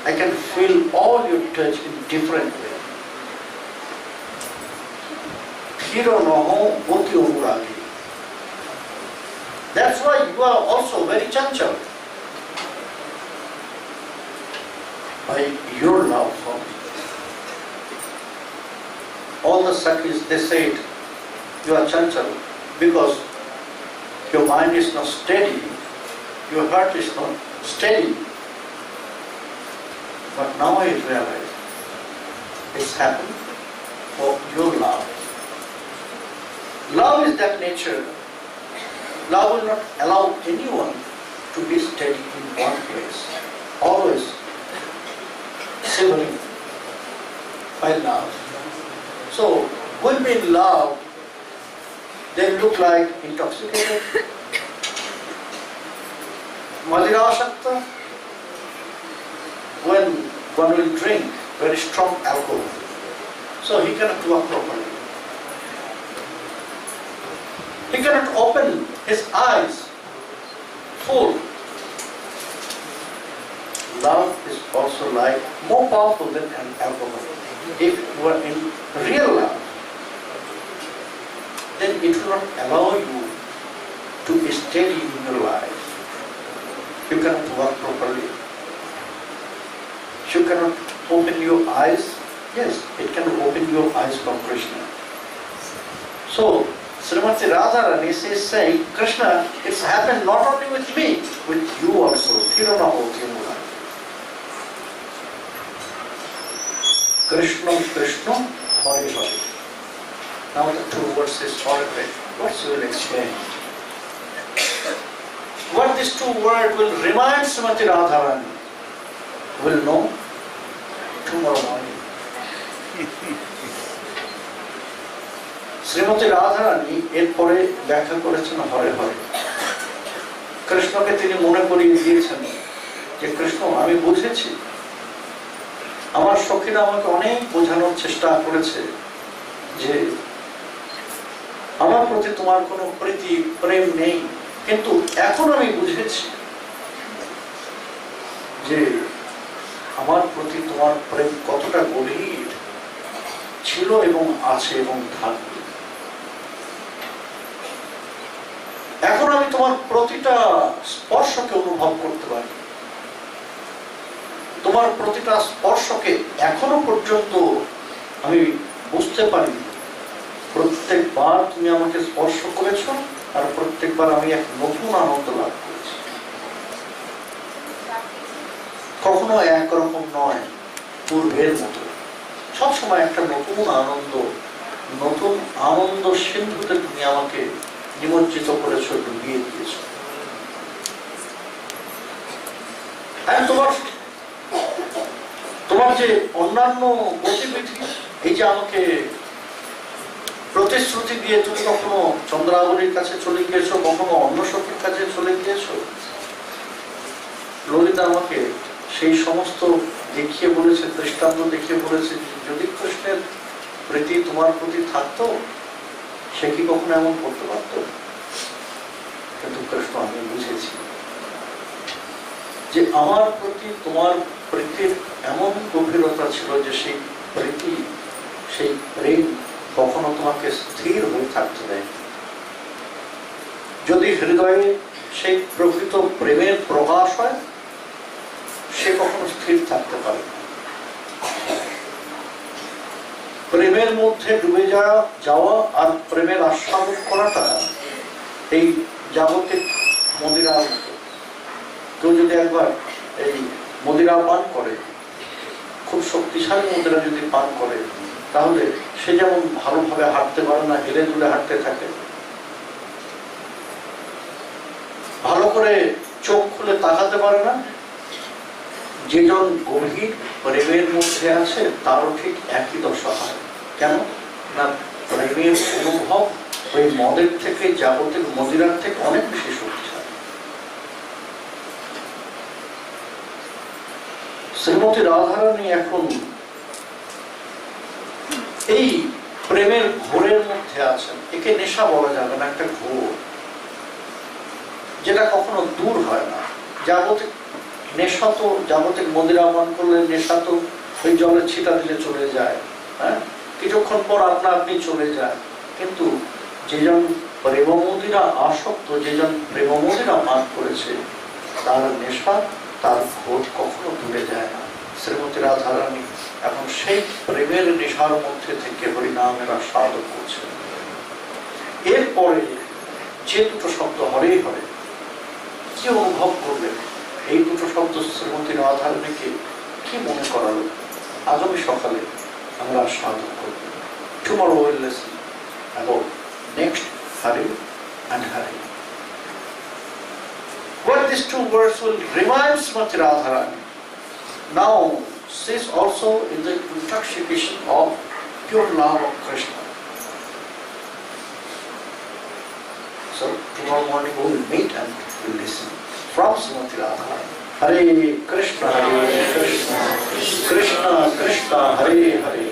I can feel all your touch in different way. Hiro noho goti anuragi. That's why you are also very chanchal. By your love for me. All the Sakhis, they said, you are chanchal because your mind is not steady, your heart is not steady. But now I realize it's happened for your love. Love is that nature. Love will not allow anyone to be steady in one place. Always shivering by love. So, when we love, they look like intoxicated, Madirashakta. When one will drink very strong alcohol, so he cannot walk properly. He cannot open his eyes full. Love is also like more powerful than alcohol. If you are in real love, then it will not allow you to be steady in your life. You cannot walk properly. You cannot open your eyes. Yes, it can open your eyes for Krishna. So, Srimati Radharani is saying, Krishna, it's happened not only with me, with you also. Krishna, Krishna, Hare Hare. Now the two verses are read. What you will explain? What these two words will remind Srimati Radharani will know tomorrow morning. Shrimati Radharani এরপরে ব্যাখ্যা করেছেন হরে হরে। কৃষ্ণকে তিনি মনে করিয়ে দিয়েছেন যে কৃষ্ণ, আমি বুঝেছি, আমার সখীরা আমাকে অনেক বোঝানোর চেষ্টা করেছে যে আমার প্রতি তোমার কোনো প্রীতি প্রেম নেই, কিন্তু এখন আমি বুঝেছি যে আমার প্রতি তোমার প্রেম কতটা গভীর ছিল এবং আছে এবং থাকবে। এখন আমি তোমার প্রতিটা স্পর্শকে অনুভব করতে পারি। তোমার প্রতিটা স্পর্শকে এখনো পর্যন্ত আমি বুঝতে পারি। প্রত্যেকবার তুমি আমাকে স্পর্শ করেছো আর প্রত্যেকবার আমি এক নতুন আনন্দ লাভ করেছি। কখনো একরকম নয়, পূর্বের মতো। সবসময় একটা নতুন আনন্দ সিন্ধুতে তুমি আমাকে নিমজ্জিত করেছো, ডুবিয়ে দিয়েছো। আর তোমার যে অন্যান্য গতিবিধি, এই যে আমাকে প্রতিশ্রুতি দিয়ে তুমি কখনো চন্দ্রাবলীর কাছে চলে গিয়েছো, কখনো অন্য সখীর কাছে চলে গিয়েছো। ললিতা আমাকে সেই সমস্ত দেখিয়ে বলেছে, দৃষ্টান্ত দেখিয়ে বলেছে, যদি কৃষ্ণের প্রীতি তোমার প্রতি থাকতো সে কি কখনো এমন করতে পারত? কিন্তু কৃষ্ণ, আমি বুঝেছি যে আমার প্রতি তোমার প্রীতির এমন গভীরতা ছিল যে সেই প্রীতি, সেই প্রেম কখনো তোমাকে স্থির হয়ে থাকতে দেয়। যদি হৃদয়ে সেই প্রকৃত প্রেমের প্রকাশ হয়, সে কখনো স্থির থাকতে পারে না। প্রেমের মধ্যে ডুবে যাওয়া আর প্রেমের আস্বাদন করাটা এই জাগতিক মদিরার মতো। কেউ যদি একবার এই মদিরা পান করে, খুব শক্তিশালী মদিরা যদি পান করে, তাহলে সে যেমন ভালোভাবে হাঁটতে পারে না, হেলে দুলে হাঁটতে থাকে, ভালো করে চোখ খুলে তাকাতে পারে না, যেজন গভীর প্রেমের মধ্যে আছে তারও ঠিক একই দশা হয়। কেন না, প্রেমের অনুভব ওই মদের থেকে, জাগতিক মদিরার থেকে অনেক বেশি শক্তিশালী। শ্রীমতী রাধারানী এখন এই প্রেমের ঘোরের মধ্যে আছেন। একে নেশা বলা যাবে না, একটা ঘোর, যেটা কখনো দূর হয় না। জাগতিক নেশা তো জাগতিক মদিরা পান করলে নেশা তো ওই জলের ছিটা দিলে চলে যায়, হ্যাঁ, কিছুক্ষণ পর আপনা আপনি চলে যায়। কিন্তু যেজন প্রেমমদিরা আসক্ত, যেজন প্রেমমদিরা পান করেছে, তার নেশা, তার ভোট কখনো দূরে যায় না। শ্রীমতী রাধারানী এখন সেই প্রেমের নেশার মধ্যে থেকে হরিনামের আস্বাদন করছে। এরপরে যে দুটো শব্দ হরে হরে, কি অনুভব করলেন? এই দুটো শব্দ শ্রীমতী রাধারানীকে কি মনে করালো? আগামী সকালে আমরা আস্বাদন করব। Tomorrow we'll listen about next Hari and Hari. What these two words will remind Srimati Radharani. Now, she is also in the intoxication of pure love of Krishna. So, tomorrow morning we will meet and we will listen from Srimati Radharani. Hare Krishna, Krishna Krishna, Hare Hare.